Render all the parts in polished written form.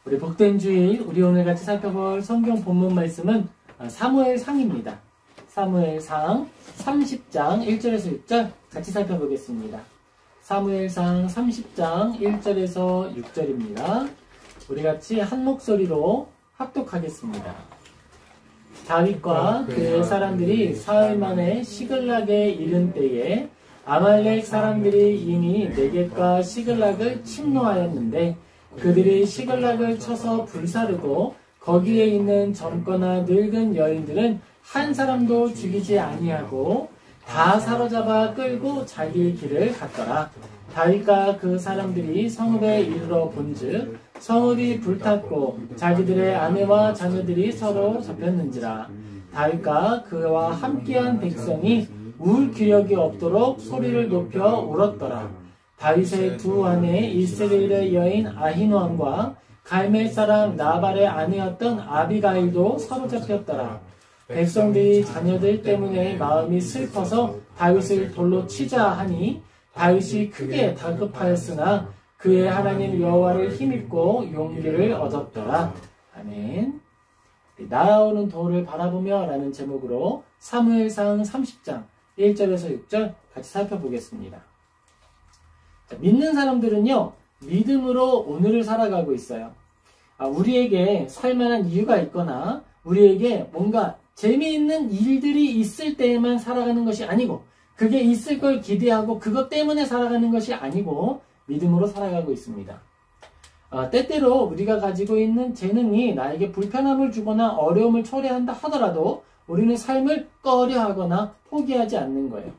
우리 복된 주일, 우리 오늘 같이 살펴볼 성경 본문 말씀은 사무엘상입니다. 사무엘상 30장 1절에서 6절 같이 살펴보겠습니다. 사무엘상 30장 1절에서 6절입니다. 우리 같이 한 목소리로 합독하겠습니다. 다윗과 그의 사람들이 사흘 만에 시글락에 이른 때에 아말렉 사람들이 이미 네겝과 시글락을 침노하였는데 그들이 시글락을 쳐서 불사르고 거기에 있는 젊거나 늙은 여인들은 한 사람도 죽이지 아니하고 다 사로잡아 끌고 자기 길을 갔더라. 다윗과 그 사람들이 성읍에 이르러 본즉 성읍이 불탔고 자기들의 아내와 자녀들이 서로 잡혔는지라. 다윗과 그와 함께한 백성이 울 기력이 없도록 소리를 높여 울었더라. 다윗의 두 아내 이스라엘의 여인 아히노암과 갈멜 사람 나발의 아내였던 아비가일도 사로잡혔더라. 백성들이 자녀들 때문에 마음이 슬퍼서 다윗을 돌로 치자 하니 다윗이 크게 다급하였으나 그의 하나님 여호와를 힘입고 용기를 얻었더라. 아멘. 날아오는 돌을 바라보며 라는 제목으로 사무엘상 30장 1절에서 6절 같이 살펴보겠습니다. 자, 믿는 사람들은요, 믿음으로 오늘을 살아가고 있어요. 우리에게 살만한 이유가 있거나 우리에게 뭔가 재미있는 일들이 있을 때에만 살아가는 것이 아니고 그게 있을 걸 기대하고 그것 때문에 살아가는 것이 아니고 믿음으로 살아가고 있습니다. 때때로 우리가 가지고 있는 재능이 나에게 불편함을 주거나 어려움을 초래한다 하더라도 우리는 삶을 꺼려하거나 포기하지 않는 거예요.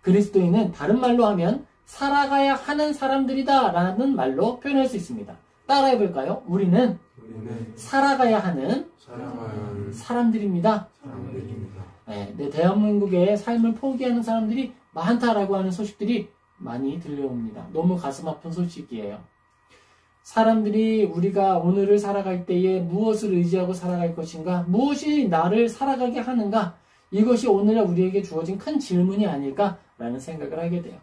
그리스도인은 다른 말로 하면 살아가야 하는 사람들이다 라는 말로 표현할 수 있습니다. 따라해볼까요? 우리는 살아가야 하는 사람들입니다. 네, 대한민국의 삶을 포기하는 사람들이 많다라고 하는 소식들이 많이 들려옵니다. 너무 가슴 아픈 소식이에요. 사람들이 우리가 오늘을 살아갈 때에 무엇을 의지하고 살아갈 것인가? 무엇이 나를 살아가게 하는가? 이것이 오늘날 우리에게 주어진 큰 질문이 아닐까라는 생각을 하게 돼요.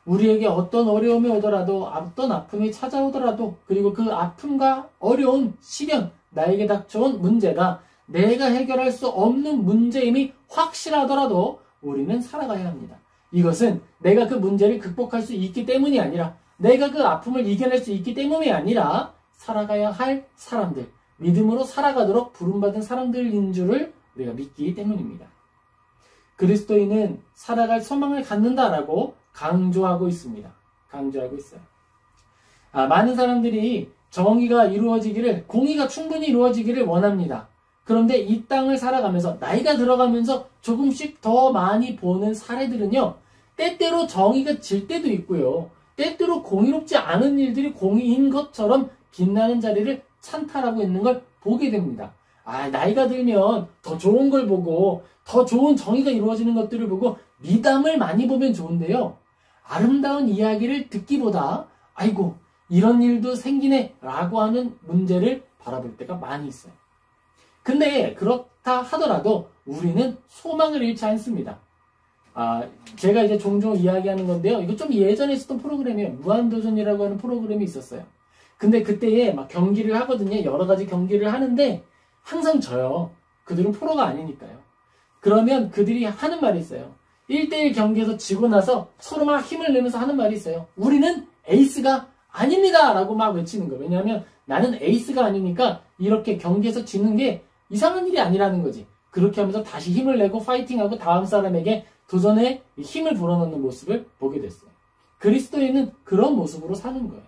우리에게 어떤 어려움이 오더라도 어떤 아픔이 찾아오더라도 그리고 그 아픔과 어려움, 시련, 나에게 닥쳐온 문제가 내가 해결할 수 없는 문제임이 확실하더라도 우리는 살아가야 합니다. 이것은 내가 그 문제를 극복할 수 있기 때문이 아니라 내가 그 아픔을 이겨낼 수 있기 때문이 아니라 살아가야 할 사람들, 믿음으로 살아가도록 부름받은 사람들인 줄을 우리가 믿기 때문입니다. 그리스도인은 살아갈 소망을 갖는다라고 강조하고 있습니다. 강조하고 있어요. 많은 사람들이 정의가 이루어지기를, 공의가 충분히 이루어지기를 원합니다. 그런데 이 땅을 살아가면서 나이가 들어가면서 조금씩 더 많이 보는 사례들은요, 때때로 정의가 질 때도 있고요, 때때로 공의롭지 않은 일들이 공의인 것처럼 빛나는 자리를 찬탈하고 있는 걸 보게 됩니다. 나이가 들면 더 좋은 걸 보고 더 좋은 정의가 이루어지는 것들을 보고 미담을 많이 보면 좋은데요, 아름다운 이야기를 듣기보다 아이고 이런 일도 생기네 라고 하는 문제를 바라볼 때가 많이 있어요. 근데 그렇다 하더라도 우리는 소망을 잃지 않습니다. 제가 이제 종종 이야기하는 건데요, 이거 좀 예전에 있었던 프로그램이에요. 무한도전이라고 하는 프로그램이 있었어요. 근데 그때에 막 경기를 하거든요. 여러 가지 경기를 하는데 항상 져요. 그들은 프로가 아니니까요. 그러면 그들이 하는 말이 있어요. 1대1 경기에서 지고 나서 서로 막 힘을 내면서 하는 말이 있어요. 우리는 에이스가 아닙니다 라고 막 외치는 거예요. 왜냐하면 나는 에이스가 아니니까 이렇게 경기에서 지는 게 이상한 일이 아니라는 거지. 그렇게 하면서 다시 힘을 내고 파이팅하고 다음 사람에게 도전에 힘을 불어넣는 모습을 보게 됐어요. 그리스도인은 그런 모습으로 사는 거예요.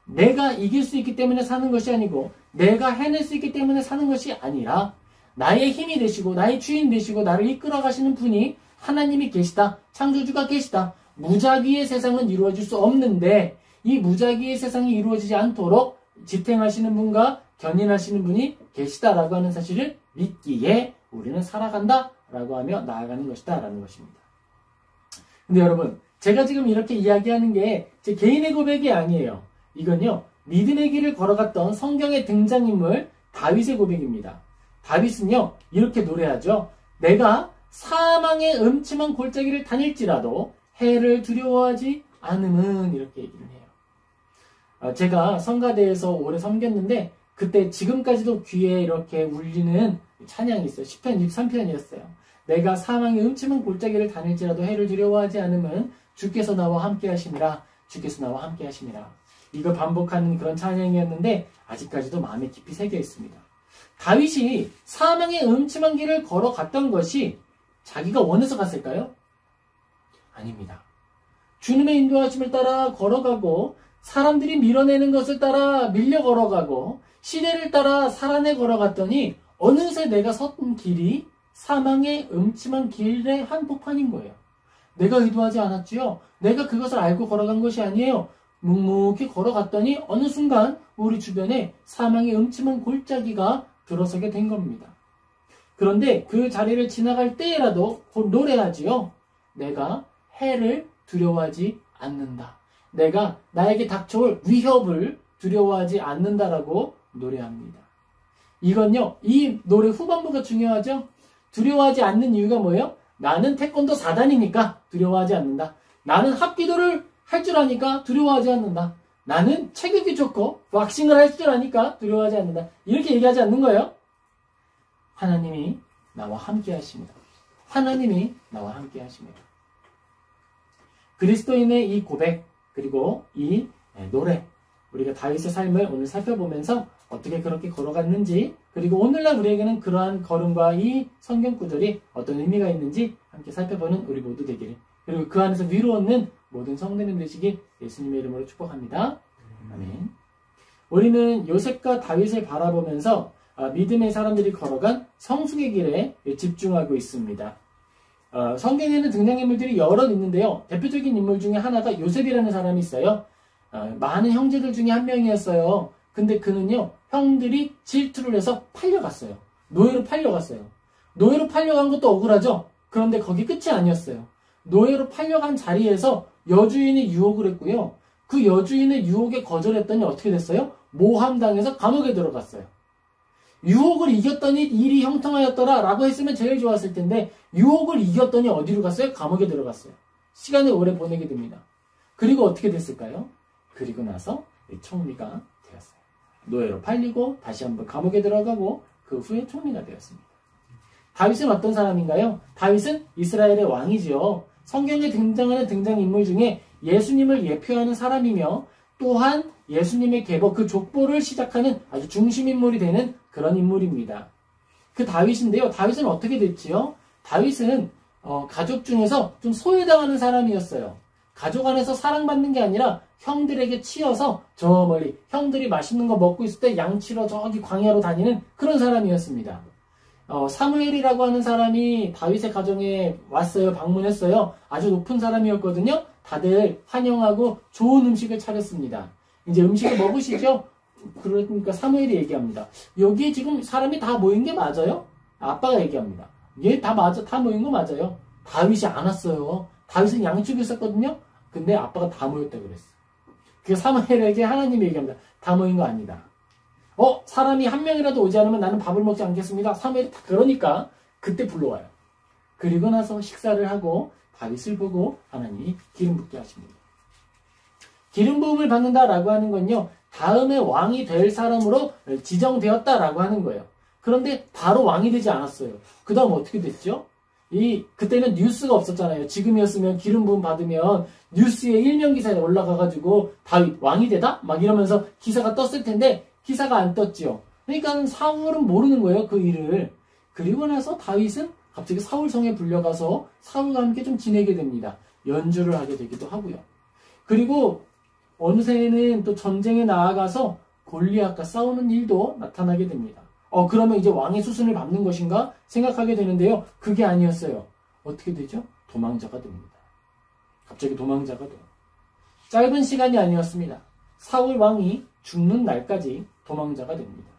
내가 이길 수 있기 때문에 사는 것이 아니고 내가 해낼 수 있기 때문에 사는 것이 아니라 나의 힘이 되시고 나의 주인 되시고 나를 이끌어 가시는 분이 하나님이 계시다. 창조주가 계시다. 무작위의 세상은 이루어질 수 없는데 이 무작위의 세상이 이루어지지 않도록 지탱하시는 분과 견인하시는 분이 계시다라고 하는 사실을 믿기에 우리는 살아간다라고 하며 나아가는 것이다 라는 것입니다. 근데 여러분, 제가 지금 이렇게 이야기하는 게 제 개인의 고백이 아니에요. 이건요, 믿음의 길을 걸어갔던 성경의 등장인물 다윗의 고백입니다. 다윗은요, 이렇게 노래하죠. 내가 사망의 음침한 골짜기를 다닐지라도 해를 두려워하지 않음은, 이렇게 얘기를 해요. 제가 성가대에서 오래 섬겼는데 그때 지금까지도 귀에 이렇게 울리는 찬양이 있어요. 시편 23편이었어요. 내가 사망의 음침한 골짜기를 다닐지라도 해를 두려워하지 않으면 주께서 나와 함께 하심이라. 주께서 나와 함께 하심이라. 이걸 반복하는 그런 찬양이었는데 아직까지도 마음에 깊이 새겨 있습니다. 다윗이 사망의 음침한 길을 걸어갔던 것이 자기가 원해서 갔을까요? 아닙니다. 주님의 인도하심을 따라 걸어가고 사람들이 밀어내는 것을 따라 밀려 걸어가고 시대를 따라 살아내 걸어갔더니 어느새 내가 섰던 길이 사망의 음침한 길의 한복판인 거예요. 내가 의도하지 않았지요. 내가 그것을 알고 걸어간 것이 아니에요. 묵묵히 걸어갔더니 어느 순간 우리 주변에 사망의 음침한 골짜기가 들어서게 된 겁니다. 그런데 그 자리를 지나갈 때라도 곧 노래하지요. 내가 해를 두려워하지 않는다. 내가 나에게 닥쳐올 위협을 두려워하지 않는다라고 노래합니다. 이건요, 이 노래 후반부가 중요하죠. 두려워하지 않는 이유가 뭐예요? 나는 태권도 4단이니까 두려워하지 않는다. 나는 합기도를 할 줄 아니까 두려워하지 않는다. 나는 체격이 좋고 왁싱을 할 줄 아니까 두려워하지 않는다. 이렇게 얘기하지 않는 거예요. 하나님이 나와 함께 하십니다. 하나님이 나와 함께 하십니다. 그리스도인의 이 고백 그리고 이 노래 우리가 다윗의 삶을 오늘 살펴보면서 어떻게 그렇게 걸어갔는지 그리고 오늘날 우리에게는 그러한 걸음과 이 성경 구절이 어떤 의미가 있는지 함께 살펴보는 우리 모두 되기를 그리고 그 안에서 위로 얻는 모든 성도님 되시길 예수님의 이름으로 축복합니다. 아멘. 우리는 요셉과 다윗을 바라보면서 믿음의 사람들이 걸어간 성숙의 길에 집중하고 있습니다. 성경에는 등장인물들이 여럿 있는데요. 대표적인 인물 중에 하나가 요셉이라는 사람이 있어요. 많은 형제들 중에 한 명이었어요. 근데 그는요, 형들이 질투를 해서 팔려갔어요. 노예로 팔려갔어요. 노예로 팔려간 것도 억울하죠? 그런데 거기 끝이 아니었어요. 노예로 팔려간 자리에서 여주인이 유혹을 했고요. 그 여주인의 유혹에 거절했더니 어떻게 됐어요? 모함당해서 감옥에 들어갔어요. 유혹을 이겼더니 일이 형통하였더라 라고 했으면 제일 좋았을 텐데 유혹을 이겼더니 어디로 갔어요? 감옥에 들어갔어요. 시간을 오래 보내게 됩니다. 그리고 어떻게 됐을까요? 그리고 나서 총리가 되었어요. 노예로 팔리고 다시 한번 감옥에 들어가고 그 후에 총리가 되었습니다. 다윗은 어떤 사람인가요? 다윗은 이스라엘의 왕이지요. 성경에 등장하는 등장인물 중에 예수님을 예표하는 사람이며 또한 예수님의 계보 그 족보를 시작하는 아주 중심인물이 되는 그런 인물입니다. 그 다윗인데요. 다윗은 어떻게 됐지요? 다윗은 가족 중에서 좀 소외당하는 사람이었어요. 가족 안에서 사랑받는 게 아니라 형들에게 치여서 저 멀리 형들이 맛있는 거 먹고 있을 때 양치러 저기 광야로 다니는 그런 사람이었습니다. 사무엘이라고 하는 사람이 다윗의 가정에 왔어요. 방문했어요. 아주 높은 사람이었거든요. 다들 환영하고 좋은 음식을 차렸습니다. 이제 음식을 먹으시죠? 그러니까 사무엘이 얘기합니다. 여기에 지금 사람이 다 모인 게 맞아요? 아빠가 얘기합니다. 얘 다 모인 거 맞아요. 다윗이 안 왔어요. 다윗은 양쪽에 있었거든요. 근데 아빠가 다 모였다고 그랬어. 그래서 사무엘에게 하나님이 얘기합니다. 다 모인 거 아니다. 사람이 한 명이라도 오지 않으면 나는 밥을 먹지 않겠습니다. 사무엘이 다 그러니까 그때 불러와요. 그리고 나서 식사를 하고 다윗을 보고 하나님이 기름 붓게 하십니다. 기름 부음을 받는다라고 하는 건요. 다음에 왕이 될 사람으로 지정되었다라고 하는 거예요. 그런데 바로 왕이 되지 않았어요. 그 다음 어떻게 됐죠? 그때는 뉴스가 없었잖아요. 지금이었으면 기름 부음 받으면 뉴스에 일면 기사에 올라가가지고 다윗 왕이 되다? 막 이러면서 기사가 떴을 텐데 기사가 안 떴지요. 그러니까 사울은 모르는 거예요. 그 일을. 그리고 나서 다윗은 갑자기 사울성에 불려가서 사울과 함께 좀 지내게 됩니다. 연주를 하게 되기도 하고요. 그리고 어느새는 또 전쟁에 나아가서 골리앗과 싸우는 일도 나타나게 됩니다. 그러면 이제 왕의 수순을 밟는 것인가 생각하게 되는데요. 그게 아니었어요. 어떻게 되죠? 도망자가 됩니다. 갑자기 도망자가 돼요. 짧은 시간이 아니었습니다. 사울 왕이 죽는 날까지 도망자가 됩니다.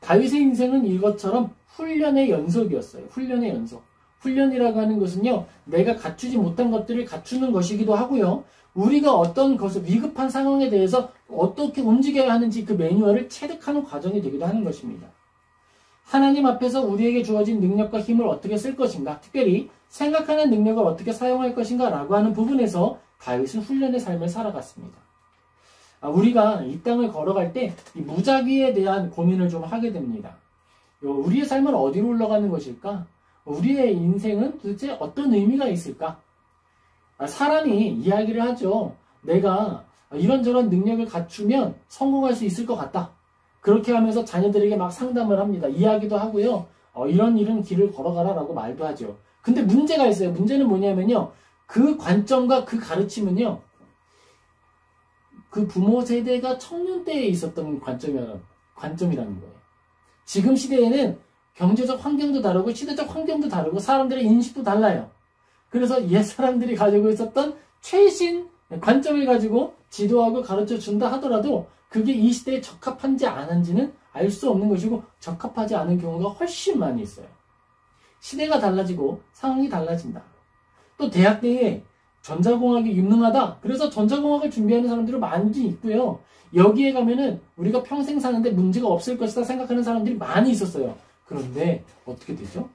다윗의 인생은 이것처럼 훈련의 연속이었어요. 훈련의 연속. 훈련이라고 하는 것은요, 내가 갖추지 못한 것들을 갖추는 것이기도 하고요. 우리가 어떤 것을 위급한 상황에 대해서 어떻게 움직여야 하는지 그 매뉴얼을 체득하는 과정이 되기도 하는 것입니다. 하나님 앞에서 우리에게 주어진 능력과 힘을 어떻게 쓸 것인가, 특별히 생각하는 능력을 어떻게 사용할 것인가 라고 하는 부분에서 다윗은 훈련의 삶을 살아갔습니다. 우리가 이 땅을 걸어갈 때 이 무작위에 대한 고민을 좀 하게 됩니다. 우리의 삶은 어디로 흘러가는 것일까? 우리의 인생은 도대체 어떤 의미가 있을까? 사람이 이야기를 하죠. 내가 이런저런 능력을 갖추면 성공할 수 있을 것 같다. 그렇게 하면서 자녀들에게 막 상담을 합니다. 이야기도 하고요. 이런 길을 걸어가라 라고 말도 하죠. 근데 문제가 있어요. 문제는 뭐냐면요. 그 관점과 그 가르침은요. 그 부모 세대가 청년 때에 있었던 관점이라는 거예요. 지금 시대에는 경제적 환경도 다르고 시대적 환경도 다르고 사람들의 인식도 달라요. 그래서 옛 사람들이 가지고 있었던 최신 관점을 가지고 지도하고 가르쳐 준다 하더라도 그게 이 시대에 적합한지 안 한지는 알 수 없는 것이고 적합하지 않은 경우가 훨씬 많이 있어요. 시대가 달라지고 상황이 달라진다. 또 대학 때에 전자공학이 유능하다. 그래서 전자공학을 준비하는 사람들이 많이 있고요. 여기에 가면은 우리가 평생 사는데 문제가 없을 것이다 생각하는 사람들이 많이 있었어요. 그런데 어떻게 되죠?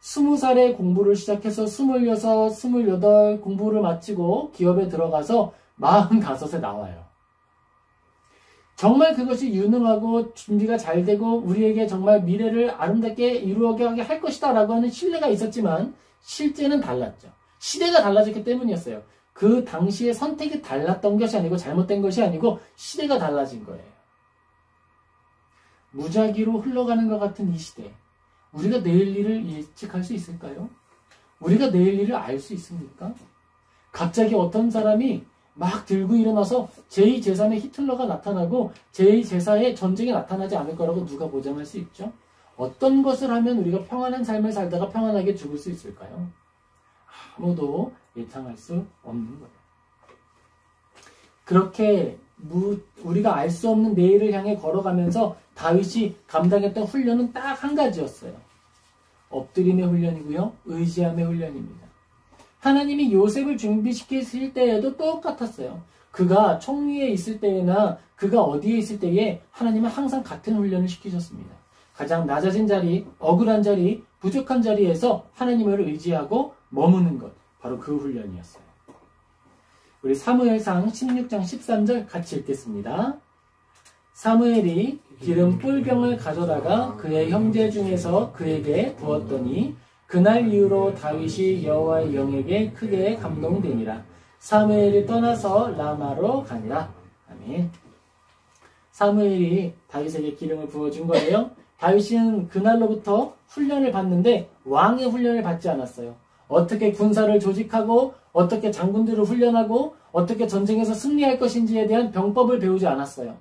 20살에 공부를 시작해서 26, 28 공부를 마치고 기업에 들어가서 45에 나와요. 정말 그것이 유능하고 준비가 잘 되고 우리에게 정말 미래를 아름답게 이루어가게 할 것이다 라고 하는 신뢰가 있었지만 실제는 달랐죠. 시대가 달라졌기 때문이었어요. 그 당시에 선택이 달랐던 것이 아니고 잘못된 것이 아니고 시대가 달라진 거예요. 무작위로 흘러가는 것 같은 이 시대. 우리가 내일 일을 예측할 수 있을까요? 우리가 내일 일을 알 수 있습니까? 갑자기 어떤 사람이 막 들고 일어나서 제2, 제3의 히틀러가 나타나고 제2, 제4의 전쟁이 나타나지 않을 거라고 누가 보장할 수 있죠? 어떤 것을 하면 우리가 평안한 삶을 살다가 평안하게 죽을 수 있을까요? 아무도 예상할 수 없는 거예요. 그렇게 우리가 알 수 없는 내일을 향해 걸어가면서 다윗이 감당했던 훈련은 딱 한 가지였어요. 엎드림의 훈련이고요. 의지함의 훈련입니다. 하나님이 요셉을 준비시키실 때에도 똑같았어요. 그가 총리에 있을 때나 그가 어디에 있을 때에 하나님은 항상 같은 훈련을 시키셨습니다. 가장 낮아진 자리, 억울한 자리, 부족한 자리에서 하나님을 의지하고 머무는 것. 바로 그 훈련이었어요. 우리 사무엘상 16장 13절 같이 읽겠습니다. 사무엘이 기름 뿔병을 가져다가 그의 형제 중에서 그에게 부었더니 그날 이후로 다윗이 여호와의 영에게 크게 감동되니라. 사무엘이 떠나서 라마로 가니라. 아멘. 사무엘이 다윗에게 기름을 부어준 거예요. 다윗은 그날로부터 훈련을 받는데 왕의 훈련을 받지 않았어요. 어떻게 군사를 조직하고 어떻게 장군들을 훈련하고 어떻게 전쟁에서 승리할 것인지에 대한 병법을 배우지 않았어요.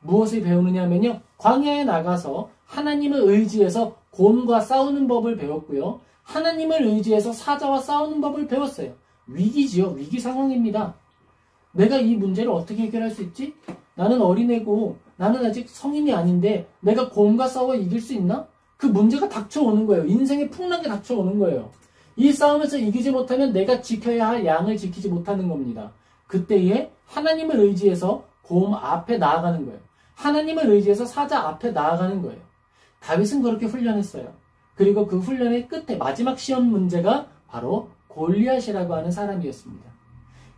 무엇을 배우느냐면요. 광야에 나가서 하나님을 의지해서 곰과 싸우는 법을 배웠고요. 하나님을 의지해서 사자와 싸우는 법을 배웠어요. 위기지요. 위기 상황입니다. 내가 이 문제를 어떻게 해결할 수 있지? 나는 어린애고 나는 아직 성인이 아닌데 내가 곰과 싸워 이길 수 있나? 그 문제가 닥쳐오는 거예요. 인생의 풍랑이 닥쳐오는 거예요. 이 싸움에서 이기지 못하면 내가 지켜야 할 양을 지키지 못하는 겁니다. 그때에 하나님을 의지해서 곰 앞에 나아가는 거예요. 하나님을 의지해서 사자 앞에 나아가는 거예요. 다윗은 그렇게 훈련했어요. 그리고 그 훈련의 끝에 마지막 시험 문제가 바로 골리앗이라고 하는 사람이었습니다.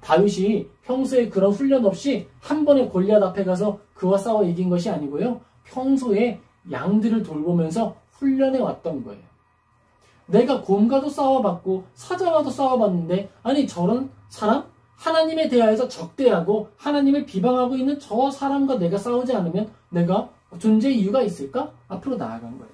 다윗이 평소에 그런 훈련 없이 한 번에 골리앗 앞에 가서 그와 싸워 이긴 것이 아니고요. 평소에 양들을 돌보면서 훈련해 왔던 거예요. 내가 곰과도 싸워봤고 사자와도 싸워봤는데 아니 저런 사람? 하나님에 대하여서 적대하고 하나님을 비방하고 있는 저 사람과 내가 싸우지 않으면 내가 존재의 이유가 있을까? 앞으로 나아간 거예요.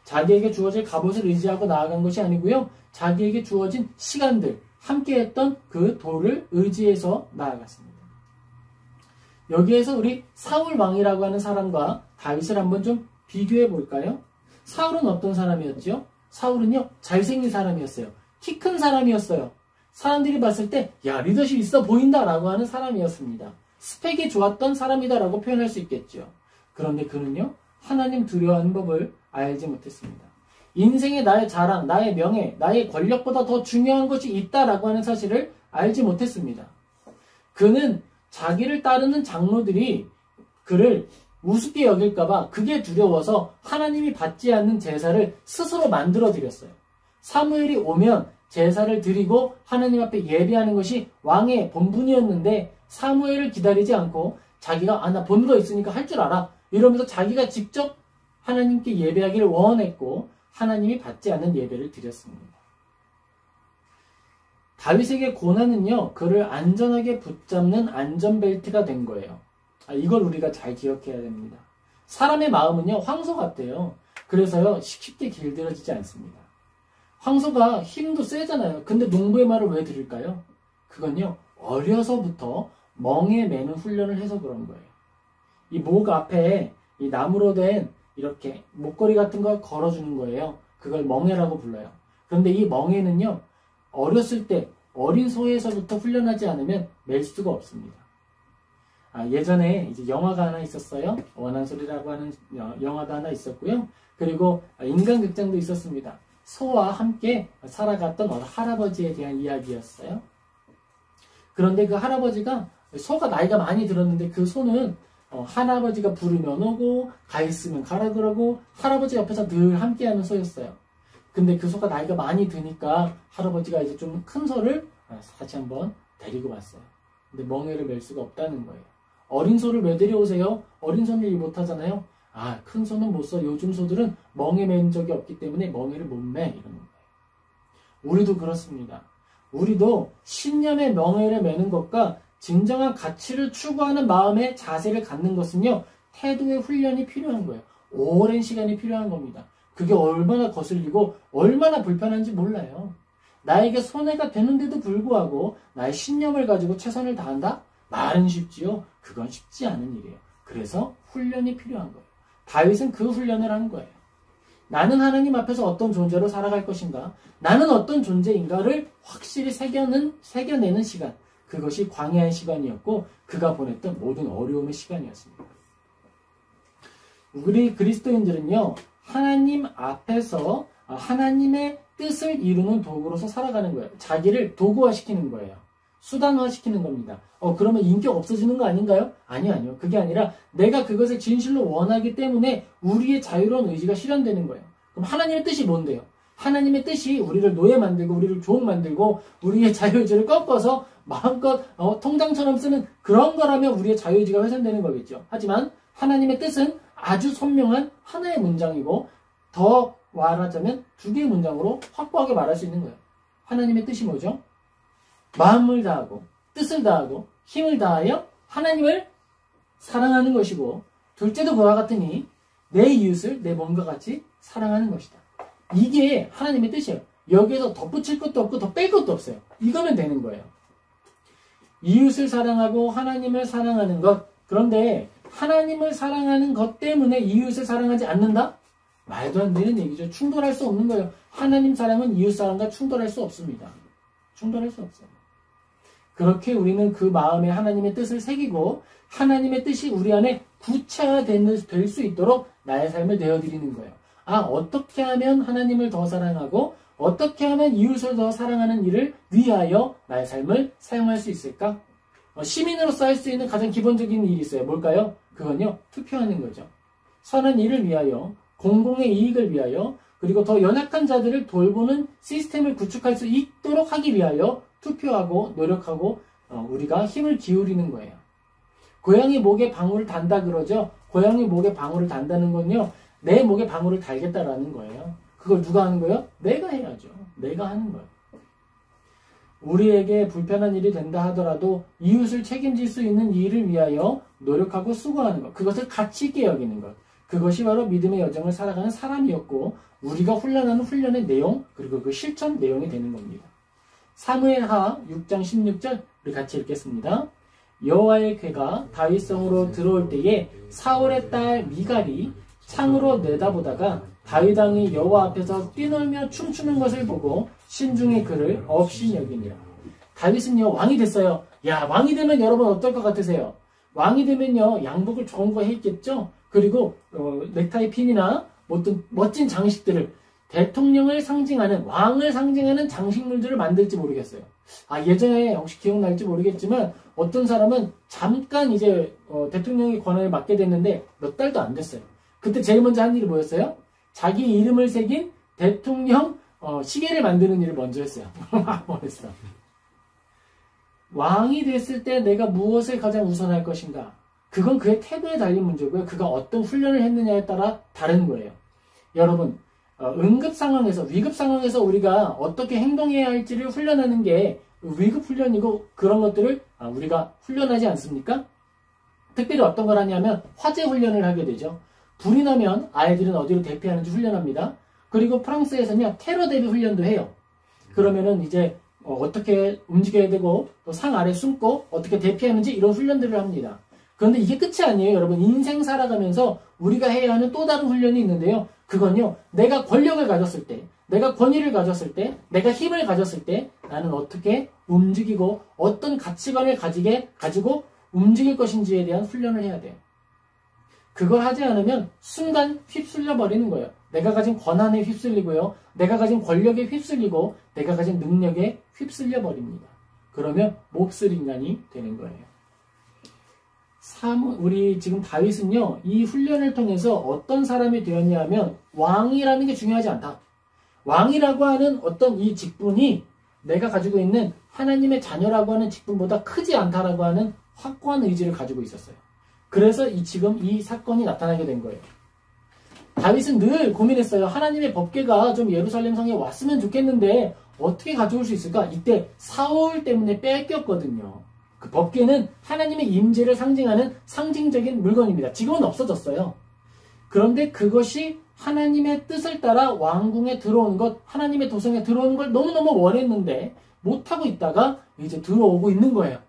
자기에게 주어질 갑옷을 의지하고 나아간 것이 아니고요. 자기에게 주어진 시간들, 함께했던 그 돌을 의지해서 나아갔습니다. 여기에서 우리 사울 왕이라고 하는 사람과 다윗을 한번 좀 비교해 볼까요? 사울은 어떤 사람이었죠? 사울은요, 잘생긴 사람이었어요. 키 큰 사람이었어요. 사람들이 봤을 때, 야, 리더십 있어 보인다 라고 하는 사람이었습니다. 스펙이 좋았던 사람이다라고 표현할 수 있겠죠. 그런데 그는요, 하나님 두려워하는 법을 알지 못했습니다. 인생에 나의 자랑, 나의 명예, 나의 권력보다 더 중요한 것이 있다라고 하는 사실을 알지 못했습니다. 그는 자기를 따르는 장로들이 그를 우습게 여길까봐 그게 두려워서 하나님이 받지 않는 제사를 스스로 만들어 드렸어요. 사무엘이 오면 제사를 드리고 하나님 앞에 예배하는 것이 왕의 본분이었는데 사무엘을 기다리지 않고 자기가 나 본 거 있으니까 할 줄 알아 이러면서 자기가 직접 하나님께 예배하기를 원했고 하나님이 받지 않는 예배를 드렸습니다. 다윗에게 고난은요, 그를 안전하게 붙잡는 안전벨트가 된 거예요. 이걸 우리가 잘 기억해야 됩니다. 사람의 마음은요, 황소 같아요. 그래서요, 쉽게 길들여지지 않습니다. 황소가 힘도 세잖아요. 근데 농부의 말을 왜 들을까요? 그건요, 어려서부터 멍에 매는 훈련을 해서 그런 거예요. 이 목 앞에 이 나무로 된 이렇게 목걸이 같은 걸 걸어주는 거예요. 그걸 멍에라고 불러요. 그런데 이 멍에는요, 어렸을 때 어린 소에서부터 훈련하지 않으면 맬 수가 없습니다. 예전에 이제 영화가 하나 있었어요. 원한소리라고 하는 영화도 하나 있었고요. 그리고 인간극장도 있었습니다. 소와 함께 살아갔던 할아버지에 대한 이야기였어요. 그런데 그 할아버지가 소가 나이가 많이 들었는데 그 소는 할아버지가 부르면 오고 가 있으면 가라 그러고 할아버지 옆에서 늘 함께하는 소였어요. 근데 그 소가 나이가 많이 드니까 할아버지가 이제 좀 큰 소를 같이 한번 데리고 왔어요. 근데 멍에를 맬 수가 없다는 거예요. 어린 소를 왜 데려오세요? 어린 소는 일 못하잖아요. 큰 소는 못 써. 요즘 소들은 멍에 맨 적이 없기 때문에 멍에를 못 매. 이러는 거예요. 우리도 그렇습니다. 우리도 신념의 멍에를 매는 것과 진정한 가치를 추구하는 마음의 자세를 갖는 것은요, 태도의 훈련이 필요한 거예요. 오랜 시간이 필요한 겁니다. 그게 얼마나 거슬리고 얼마나 불편한지 몰라요. 나에게 손해가 되는데도 불구하고 나의 신념을 가지고 최선을 다한다? 말은 쉽지요. 그건 쉽지 않은 일이에요. 그래서 훈련이 필요한 거예요. 다윗은 그 훈련을 한 거예요. 나는 하나님 앞에서 어떤 존재로 살아갈 것인가? 나는 어떤 존재인가를 확실히 새겨내는 시간. 그것이 광야의 시간이었고 그가 보냈던 모든 어려움의 시간이었습니다. 우리 그리스도인들은요, 하나님 앞에서 하나님의 뜻을 이루는 도구로서 살아가는 거예요. 자기를 도구화시키는 거예요. 수단화시키는 겁니다. 그러면 인격 없어지는 거 아닌가요? 아니요. 그게 아니라 내가 그것을 진실로 원하기 때문에 우리의 자유로운 의지가 실현되는 거예요. 그럼 하나님의 뜻이 뭔데요? 하나님의 뜻이 우리를 노예 만들고 우리를 종 만들고 우리의 자유의지를 꺾어서 마음껏 통장처럼 쓰는 그런 거라면 우리의 자유의지가 훼손되는 거겠죠. 하지만 하나님의 뜻은 아주 선명한 하나의 문장이고 더 말하자면 두 개의 문장으로 확고하게 말할 수 있는 거예요. 하나님의 뜻이 뭐죠? 마음을 다하고 뜻을 다하고 힘을 다하여 하나님을 사랑하는 것이고 둘째도 그와 같으니 내 이웃을 내 몸과 같이 사랑하는 것이다. 이게 하나님의 뜻이에요. 여기에서 덧붙일 것도 없고 더 뺄 것도 없어요. 이거면 되는 거예요. 이웃을 사랑하고 하나님을 사랑하는 것. 그런데 하나님을 사랑하는 것 때문에 이웃을 사랑하지 않는다? 말도 안 되는 얘기죠. 충돌할 수 없는 거예요. 하나님 사랑은 이웃 사랑과 충돌할 수 없습니다. 충돌할 수 없어요. 그렇게 우리는 그 마음에 하나님의 뜻을 새기고 하나님의 뜻이 우리 안에 구체화될 수 있도록 나의 삶을 내어드리는 거예요. 어떻게 하면 하나님을 더 사랑하고 어떻게 하면 이웃을 더 사랑하는 일을 위하여 나의 삶을 사용할 수 있을까? 시민으로서 할 수 있는 가장 기본적인 일이 있어요. 뭘까요? 그건요, 투표하는 거죠. 선한 일을 위하여, 공공의 이익을 위하여, 그리고 더 연약한 자들을 돌보는 시스템을 구축할 수 있도록 하기 위하여 투표하고 노력하고 우리가 힘을 기울이는 거예요. 고양이 목에 방울을 단다 그러죠. 고양이 목에 방울을 단다는 건요, 내 목에 방울을 달겠다라는 거예요. 그걸 누가 하는 거예요? 내가 해야죠. 내가 하는 거예요. 우리에게 불편한 일이 된다 하더라도 이웃을 책임질 수 있는 일을 위하여 노력하고 수고하는 것. 그것을 가치 있게 여기는 것. 그것이 바로 믿음의 여정을 살아가는 사람이었고 우리가 훈련하는 훈련의 내용 그리고 그 실천 내용이 되는 겁니다. 사무엘하 6장 16절 우리 같이 읽겠습니다. 여호와의 궤가 다윗성으로 들어올 때에 사울의 딸 미갈이 창으로 내다보다가 다윗 왕이 여호와 앞에서 뛰놀며 춤추는 것을 보고 신중히 그를 업신 여기니라. 다윗은요 왕이 됐어요. 왕이 되면 여러분 어떨 것 같으세요? 왕이 되면요 양복을 좋은 거 해있겠죠. 그리고 넥타이 핀이나 멋진 장식들을 대통령을 상징하는 왕을 상징하는 장식물들을 만들지 모르겠어요. 예전에 혹시 기억날지 모르겠지만 어떤 사람은 잠깐 이제 대통령의 권한을 맡게 됐는데 몇 달도 안 됐어요. 그때 제일 먼저 한 일이 뭐였어요? 자기 이름을 새긴 대통령 시계를 만드는 일을 먼저 했어요. 멋있어. 왕이 됐을 때 내가 무엇을 가장 우선할 것인가? 그건 그의 태도에 달린 문제고요. 그가 어떤 훈련을 했느냐에 따라 다른 거예요. 여러분, 응급 상황에서, 위급 상황에서 우리가 어떻게 행동해야 할지를 훈련하는 게 위급 훈련이고 그런 것들을 우리가 훈련하지 않습니까? 특별히 어떤 걸 하냐면 화재 훈련을 하게 되죠. 불이 나면 아이들은 어디로 대피하는지 훈련합니다. 그리고 프랑스에서는 테러 대비 훈련도 해요. 그러면은 이제 어떻게 움직여야 되고 또 상 아래 숨고 어떻게 대피하는지 이런 훈련들을 합니다. 그런데 이게 끝이 아니에요. 여러분, 인생 살아가면서 우리가 해야 하는 또 다른 훈련이 있는데요. 그건요, 내가 권력을 가졌을 때, 내가 권위를 가졌을 때, 내가 힘을 가졌을 때 나는 어떻게 움직이고 어떤 가치관을 가지고 움직일 것인지에 대한 훈련을 해야 돼요. 그걸 하지 않으면 순간 휩쓸려 버리는 거예요. 내가 가진 권한에 휩쓸리고요. 내가 가진 권력에 휩쓸리고 내가 가진 능력에 휩쓸려 버립니다. 그러면 몹쓸 인간이 되는 거예요. 우리 지금 다윗은요, 이 훈련을 통해서 어떤 사람이 되었냐 하면 왕이라는 게 중요하지 않다. 왕이라고 하는 어떤 이 직분이 내가 가지고 있는 하나님의 자녀라고 하는 직분보다 크지 않다라고 하는 확고한 의지를 가지고 있었어요. 그래서 지금 이 사건이 나타나게 된 거예요. 다윗은 늘 고민했어요. 하나님의 법궤가 좀 예루살렘 성에 왔으면 좋겠는데 어떻게 가져올 수 있을까? 이때 사울 때문에 뺏겼거든요. 그 법궤는 하나님의 임재를 상징하는 상징적인 물건입니다. 지금은 없어졌어요. 그런데 그것이 하나님의 뜻을 따라 왕궁에 들어온 것, 하나님의 도성에 들어오는 걸 너무너무 원했는데 못하고 있다가 이제 들어오고 있는 거예요.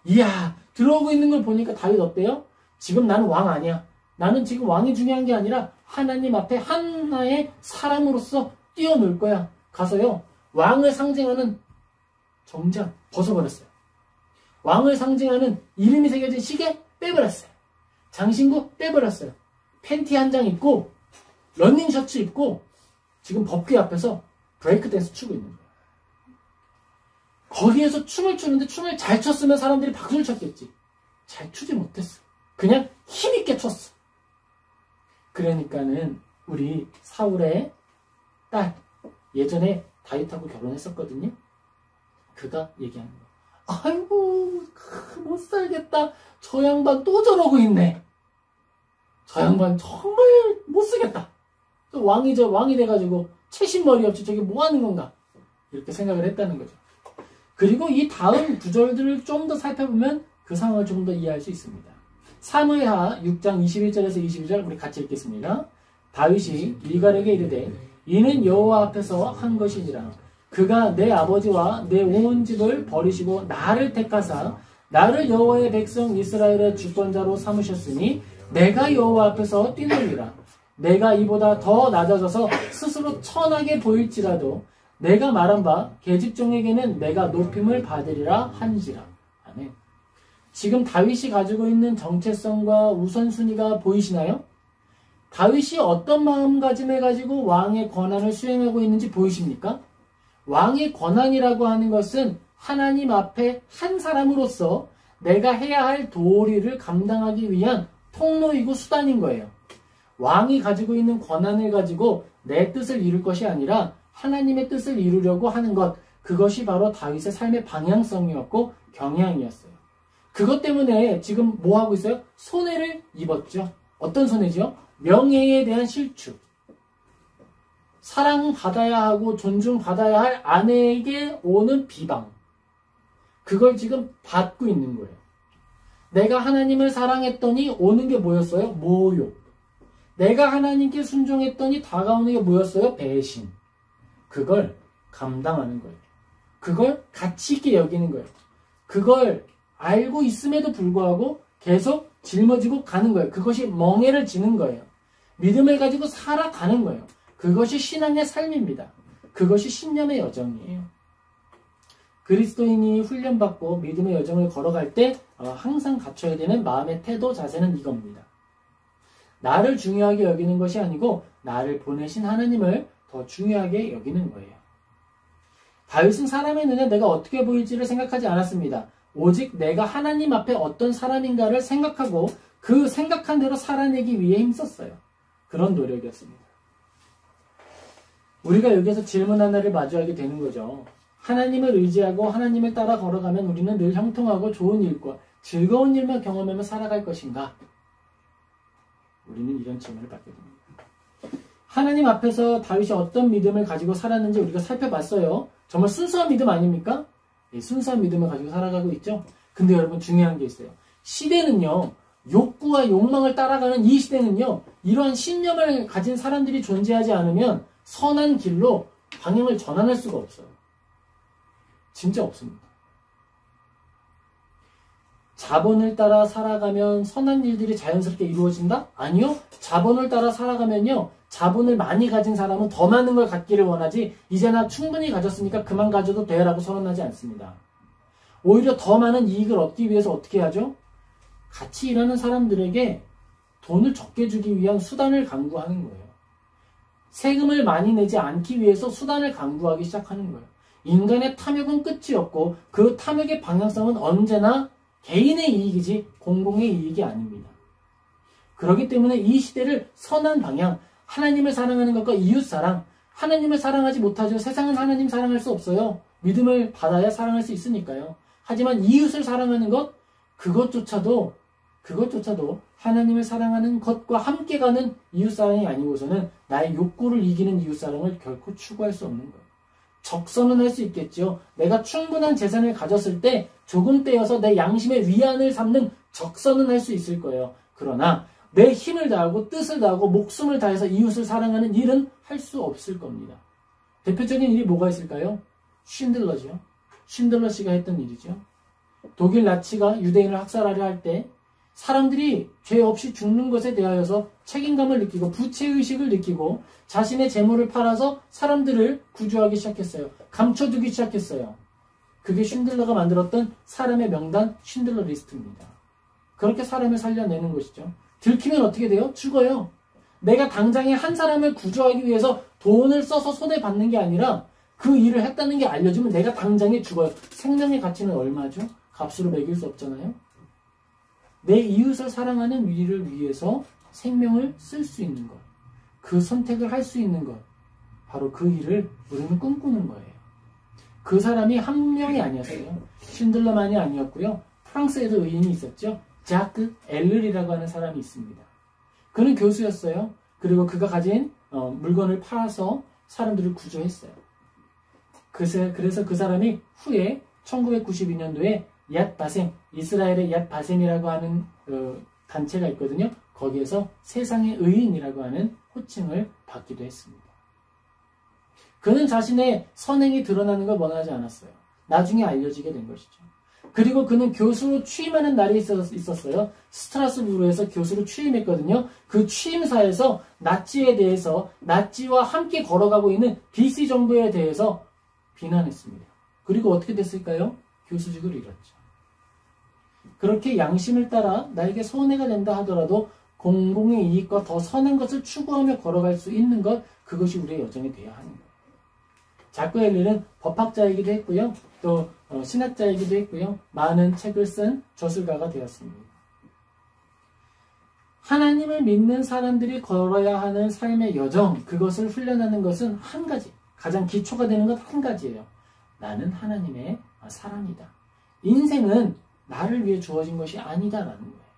이야, 들어오고 있는 걸 보니까 다윗 어때요? 지금 나는 왕 아니야. 나는 지금 왕이 중요한 게 아니라 하나님 앞에 하나의 사람으로서 뛰어놀 거야. 가서요, 왕을 상징하는 정장 벗어버렸어요. 왕을 상징하는 이름이 새겨진 시계 빼버렸어요. 장신구 빼버렸어요. 팬티 한 장 입고 러닝 셔츠 입고 지금 법궤 앞에서 브레이크 댄스 추고 있는 거예요. 거기에서 춤을 추는데 춤을 잘 췄으면 사람들이 박수를 쳤겠지. 잘 추지 못했어. 그냥 힘있게 췄어. 그러니까는 우리 사울의 딸, 예전에 다윗하고 결혼했었거든요. 그가 얘기하는 거예요. 아이고, 못 살겠다. 저 양반 또 저러고 있네. 저 양반 정말 못 쓰겠다. 왕이 돼가지고 채신머리 없이 저게 뭐 하는 건가? 이렇게 생각을 했다는 거죠. 그리고 이 다음 구절들을 좀 더 살펴보면 그 상황을 좀 더 이해할 수 있습니다. 사무엘하 6장 21절에서 22절 우리 같이 읽겠습니다. 다윗이 밀갈에게 이르되 이는 여호와 앞에서 한 것이니라. 그가 내 아버지와 내 온 집을 버리시고 나를 택하사 나를 여호와의 백성 이스라엘의 주권자로 삼으셨으니 내가 여호와 앞에서 뛰놀리라. 내가 이보다 더 낮아져서 스스로 천하게 보일지라도 내가 말한 바 계집종에게는 내가 높임을 받으리라 한지라. 아멘. 지금 다윗이 가지고 있는 정체성과 우선순위가 보이시나요? 다윗이 어떤 마음가짐을 가지고 왕의 권한을 수행하고 있는지 보이십니까? 왕의 권한이라고 하는 것은 하나님 앞에 한 사람으로서 내가 해야 할 도리를 감당하기 위한 통로이고 수단인 거예요. 왕이 가지고 있는 권한을 가지고 내 뜻을 이룰 것이 아니라 하나님의 뜻을 이루려고 하는 것, 그것이 바로 다윗의 삶의 방향성이었고 경향이었어요. 그것 때문에 지금 뭐 하고 있어요? 손해를 입었죠. 어떤 손해죠? 명예에 대한 실추. 사랑받아야 하고 존중받아야 할 아내에게 오는 비방. 그걸 지금 받고 있는 거예요. 내가 하나님을 사랑했더니 오는 게 뭐였어요? 모욕. 내가 하나님께 순종했더니 다가오는 게 뭐였어요? 배신. 그걸 감당하는 거예요. 그걸 가치 있게 여기는 거예요. 그걸 알고 있음에도 불구하고 계속 짊어지고 가는 거예요. 그것이 멍에를 지는 거예요. 믿음을 가지고 살아가는 거예요. 그것이 신앙의 삶입니다. 그것이 신념의 여정이에요. 그리스도인이 훈련받고 믿음의 여정을 걸어갈 때 항상 갖춰야 되는 마음의 태도, 자세는 이겁니다. 나를 중요하게 여기는 것이 아니고 나를 보내신 하나님을 더 중요하게 여기는 거예요. 다윗은 사람의 눈에 내가 어떻게 보일지를 생각하지 않았습니다. 오직 내가 하나님 앞에 어떤 사람인가를 생각하고 그 생각한 대로 살아내기 위해 힘썼어요. 그런 노력이었습니다. 우리가 여기서 질문 하나를 마주하게 되는 거죠. 하나님을 의지하고 하나님을 따라 걸어가면 우리는 늘 형통하고 좋은 일과 즐거운 일만 경험하며 살아갈 것인가? 우리는 이런 질문을 받게 됩니다. 하나님 앞에서 다윗이 어떤 믿음을 가지고 살았는지 우리가 살펴봤어요. 정말 순수한 믿음 아닙니까? 예, 순수한 믿음을 가지고 살아가고 있죠. 근데 여러분 중요한 게 있어요. 시대는요. 욕구와 욕망을 따라가는 이 시대는요. 이러한 신념을 가진 사람들이 존재하지 않으면 선한 길로 방향을 전환할 수가 없어요. 진짜 없습니다. 자본을 따라 살아가면 선한 일들이 자연스럽게 이루어진다? 아니요. 자본을 따라 살아가면요. 자본을 많이 가진 사람은 더 많은 걸 갖기를 원하지 이제 나 충분히 가졌으니까 그만 가져도 돼 라고 선언하지 않습니다. 오히려 더 많은 이익을 얻기 위해서 어떻게 하죠? 같이 일하는 사람들에게 돈을 적게 주기 위한 수단을 강구하는 거예요. 세금을 많이 내지 않기 위해서 수단을 강구하기 시작하는 거예요. 인간의 탐욕은 끝이 없고 그 탐욕의 방향성은 언제나 개인의 이익이지 공공의 이익이 아닙니다. 그렇기 때문에 이 시대를 선한 방향, 하나님을 사랑하는 것과 이웃사랑, 하나님을 사랑하지 못하죠. 세상은 하나님 사랑할 수 없어요. 믿음을 받아야 사랑할 수 있으니까요. 하지만 이웃을 사랑하는 것, 그것조차도 하나님을 사랑하는 것과 함께 가는 이웃사랑이 아니고서는 나의 욕구를 이기는 이웃사랑을 결코 추구할 수 없는 거예요. 적선은 할 수 있겠죠. 내가 충분한 재산을 가졌을 때 조금 떼어서 내 양심의 위안을 삼는 적선은 할 수 있을 거예요. 그러나 내 힘을 다하고 뜻을 다하고 목숨을 다해서 이웃을 사랑하는 일은 할 수 없을 겁니다. 대표적인 일이 뭐가 있을까요? 쉰들러죠. 쉰들러 씨가 했던 일이죠. 독일 나치가 유대인을 학살하려 할 때 사람들이 죄 없이 죽는 것에 대하여서 책임감을 느끼고 부채의식을 느끼고 자신의 재물을 팔아서 사람들을 구조하기 시작했어요. 감춰두기 시작했어요. 그게 쉰들러가 만들었던 사람의 명단 쉰들러 리스트입니다. 그렇게 사람을 살려내는 것이죠. 들키면 어떻게 돼요? 죽어요. 내가 당장에 한 사람을 구조하기 위해서 돈을 써서 손해받는 게 아니라 그 일을 했다는 게 알려지면 내가 당장에 죽어요. 생명의 가치는 얼마죠? 값으로 매길 수 없잖아요. 내 이웃을 사랑하는 일을 위해서 생명을 쓸 수 있는 것, 그 선택을 할 수 있는 것, 바로 그 일을 우리는 꿈꾸는 거예요. 그 사람이 한 명이 아니었어요. 쉰들러만이 아니었고요. 프랑스에도 의인이 있었죠. 자크 엘르리라고 하는 사람이 있습니다. 그는 교수였어요. 그리고 그가 가진 물건을 팔아서 사람들을 구조했어요. 그래서 그 사람이 후에 1992년도에 얏바셈, 이스라엘의 얏바셈이라고 하는 단체가 있거든요. 거기에서 세상의 의인이라고 하는 호칭을 받기도 했습니다. 그는 자신의 선행이 드러나는 걸 원하지 않았어요. 나중에 알려지게 된 것이죠. 그리고 그는 교수로 취임하는 날이 있었어요. 스트라스부르에서 교수로 취임했거든요. 그 취임사에서 나치에 대해서, 나치와 함께 걸어가고 있는 BC 정부에 대해서 비난했습니다. 그리고 어떻게 됐을까요? 교수직을 잃었죠. 그렇게 양심을 따라 나에게 손해가 된다 하더라도 공공의 이익과 더 선한 것을 추구하며 걸어갈 수 있는 것, 그것이 우리의 여정이 되어야 하는 거예요. 자크 엘리는 법학자이기도 했고요. 또 신학자이기도 했고요. 많은 책을 쓴 저술가가 되었습니다. 하나님을 믿는 사람들이 걸어야 하는 삶의 여정, 그것을 훈련하는 것은 한 가지, 가장 기초가 되는 것 한 가지예요. 나는 하나님의 사람이다. 인생은 나를 위해 주어진 것이 아니다라는 거예요.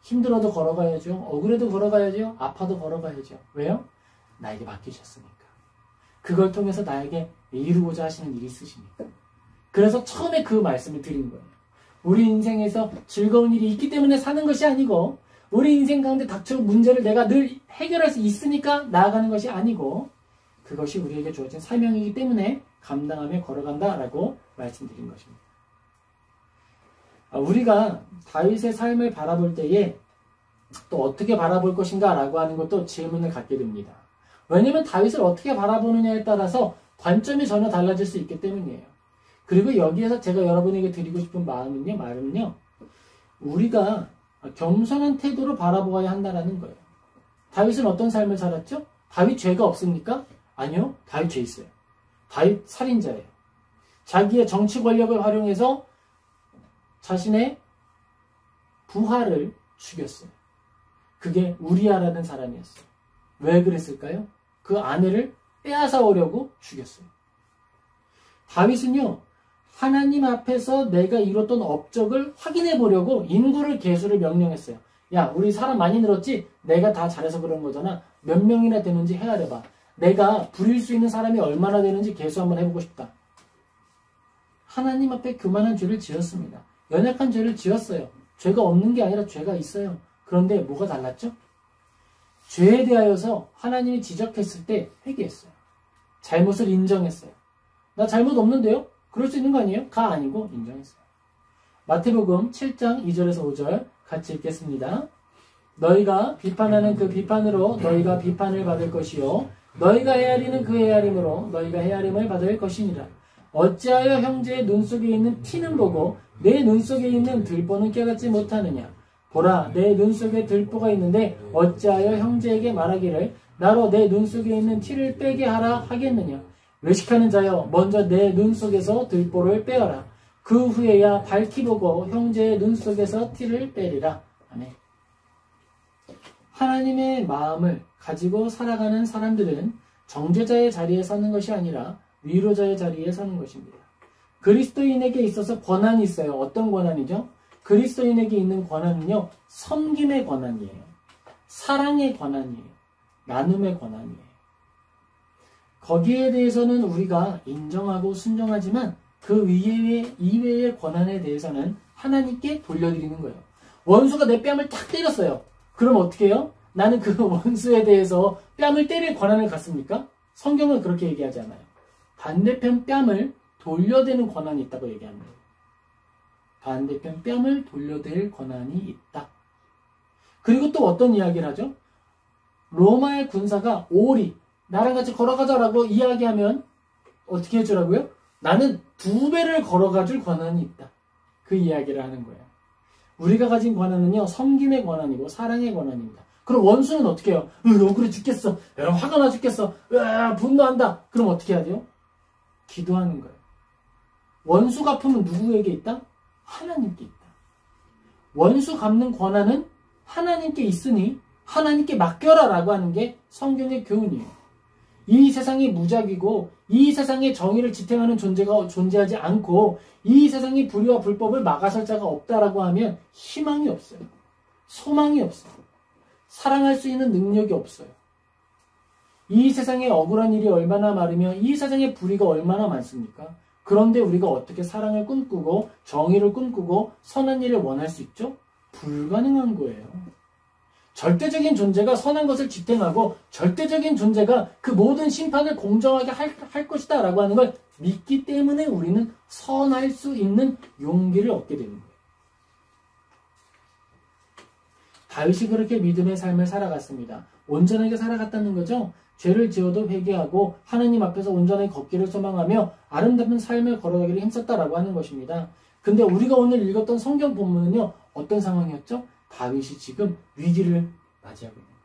힘들어도 걸어가야죠. 억울해도 걸어가야죠. 아파도 걸어가야죠. 왜요? 나에게 맡기셨으니까. 그걸 통해서 나에게 이루고자 하시는 일이 있으시니까. 그래서 처음에 그 말씀을 드린 거예요. 우리 인생에서 즐거운 일이 있기 때문에 사는 것이 아니고, 우리 인생 가운데 닥쳐온 문제를 내가 늘 해결할 수 있으니까 나아가는 것이 아니고, 그것이 우리에게 주어진 사명이기 때문에 감당하며 걸어간다라고 말씀드린 것입니다. 우리가 다윗의 삶을 바라볼 때에 또 어떻게 바라볼 것인가 라고 하는 것도 질문을 갖게 됩니다. 왜냐하면 다윗을 어떻게 바라보느냐에 따라서 관점이 전혀 달라질 수 있기 때문이에요. 그리고 여기에서 제가 여러분에게 드리고 싶은 말은요, 우리가 겸손한 태도로 바라보아야 한다는 거예요. 다윗은 어떤 삶을 살았죠? 다윗 죄가 없습니까? 아니요, 다윗 죄 있어요. 다윗 살인자예요. 자기의 정치 권력을 활용해서 자신의 부하를 죽였어요. 그게 우리아라는 사람이었어요. 왜 그랬을까요? 그 아내를 빼앗아 오려고 죽였어요. 다윗은요, 하나님 앞에서 내가 이뤘던 업적을 확인해 보려고 인구를 계수를 명령했어요. 야, 우리 사람 많이 늘었지? 내가 다 잘해서 그런 거잖아. 몇 명이나 되는지 헤아려봐. 내가 부릴 수 있는 사람이 얼마나 되는지 계수 한번 해보고 싶다. 하나님 앞에 교만한 죄를 지었습니다. 연약한 죄를 지었어요. 죄가 없는 게 아니라 죄가 있어요. 그런데 뭐가 달랐죠? 죄에 대하여서 하나님이 지적했을 때 회개했어요. 잘못을 인정했어요. 나 잘못 없는데요? 그럴 수 있는 거 아니에요? 가 아니고 인정했어요. 마태복음 7장 2절에서 5절 같이 읽겠습니다. 너희가 비판하는 그 비판으로 너희가 비판을 받을 것이요 너희가 헤아리는 그 헤아림으로 너희가 헤아림을 받을 것이니라. 어찌하여 형제의 눈 속에 있는 티는 보고 내 눈 속에 있는 들보는 깨닫지 못하느냐. 보라, 내 눈 속에 들보가 있는데 어찌하여 형제에게 말하기를 나로 내 눈 속에 있는 티를 빼게 하라 하겠느냐. 외식하는 자여, 먼저 내 눈 속에서 들보를 빼어라. 그 후에야 밝히 보고 형제의 눈 속에서 티를 빼리라. 아멘. 하나님의 마음을 가지고 살아가는 사람들은 정죄자의 자리에 서는 것이 아니라 위로자의 자리에 서는 것입니다. 그리스도인에게 있어서 권한이 있어요. 어떤 권한이죠? 그리스도인에게 있는 권한은요, 섬김의 권한이에요. 사랑의 권한이에요. 나눔의 권한이에요. 거기에 대해서는 우리가 인정하고 순종하지만 그 이외의 권한에 대해서는 하나님께 돌려드리는 거예요. 원수가 내 뺨을 탁 때렸어요. 그럼 어떻게 해요? 나는 그 원수에 대해서 뺨을 때릴 권한을 갖습니까? 성경은 그렇게 얘기하지 않아요. 반대편 뺨을 돌려대는 권한이 있다고 얘기합니다. 반대편 뺨을 돌려댈 권한이 있다. 그리고 또 어떤 이야기를 하죠? 로마의 군사가 오리, 나랑 같이 걸어가자라고 이야기하면 어떻게 해주라고요? 나는 2배를 걸어가줄 권한이 있다. 그 이야기를 하는 거예요. 우리가 가진 권한은요, 섬김의 권한이고 사랑의 권한입니다. 그럼 원수는 어떻게 해요? 억울해 죽겠어. 화가 나 죽겠어. 분노한다. 그럼 어떻게 해야 돼요? 기도하는 거예요. 원수 갚음은 누구에게 있다? 하나님께 있다. 원수 갚는 권한은 하나님께 있으니 하나님께 맡겨라 라고 하는 게 성경의 교훈이에요. 이 세상이 무작위고 이 세상에 정의를 지탱하는 존재가 존재하지 않고 이 세상이 불의와 불법을 막아설 자가 없다라고 하면 희망이 없어요. 소망이 없어요. 사랑할 수 있는 능력이 없어요. 이 세상에 억울한 일이 얼마나 많으며 이 세상에 불의가 얼마나 많습니까? 그런데 우리가 어떻게 사랑을 꿈꾸고 정의를 꿈꾸고 선한 일을 원할 수 있죠? 불가능한 거예요. 절대적인 존재가 선한 것을 지탱하고 절대적인 존재가 그 모든 심판을 공정하게 할 것이다 라고 하는 걸 믿기 때문에 우리는 선할 수 있는 용기를 얻게 되는 거예요. 다윗이 그렇게 믿음의 삶을 살아갔습니다. 온전하게 살아갔다는 거죠. 죄를 지어도 회개하고 하나님 앞에서 온전하게 걷기를 소망하며 아름다운 삶을 걸어가기를 힘썼다라고 하는 것입니다. 근데 우리가 오늘 읽었던 성경 본문은요, 어떤 상황이었죠? 다윗이 지금 위기를 맞이하고 있는 거예요.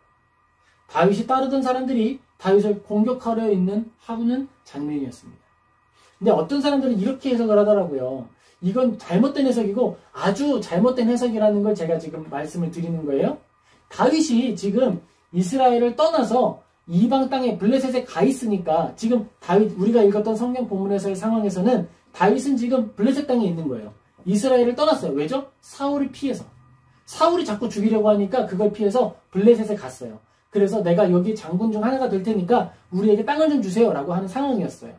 다윗이 따르던 사람들이 다윗을 공격하려 하는 장면이었습니다. 근데 어떤 사람들은 이렇게 해석을 하더라고요. 이건 잘못된 해석이고 아주 잘못된 해석이라는 걸 제가 지금 말씀을 드리는 거예요. 다윗이 지금 이스라엘을 떠나서 이방 땅에 블레셋에 가 있으니까 지금 우리가 읽었던 성경 본문에서의 상황에서는 다윗은 지금 블레셋 땅에 있는 거예요. 이스라엘을 떠났어요. 왜죠? 사울을 피해서. 사울이 자꾸 죽이려고 하니까 그걸 피해서 블레셋에 갔어요. 그래서 내가 여기 장군 중 하나가 될 테니까 우리에게 땅을 좀 주세요 라고 하는 상황이었어요.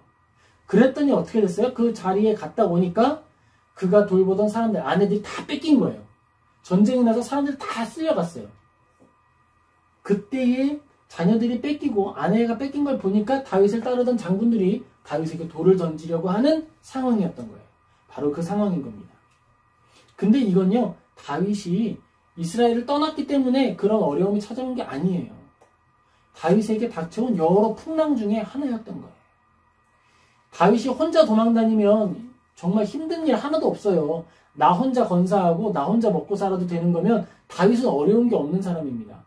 그랬더니 어떻게 됐어요? 그 자리에 갔다 오니까 그가 돌보던 사람들, 아내들이 다 뺏긴 거예요. 전쟁이 나서 사람들 다 쓸려갔어요. 그때에 자녀들이 뺏기고 아내가 뺏긴 걸 보니까 다윗을 따르던 장군들이 다윗에게 돌을 던지려고 하는 상황이었던 거예요. 바로 그 상황인 겁니다. 근데 이건요, 다윗이 이스라엘을 떠났기 때문에 그런 어려움이 찾아온 게 아니에요. 다윗에게 닥쳐온 여러 풍랑 중에 하나였던 거예요. 다윗이 혼자 도망다니면 정말 힘든 일 하나도 없어요. 나 혼자 건사하고 나 혼자 먹고 살아도 되는 거면 다윗은 어려운 게 없는 사람입니다.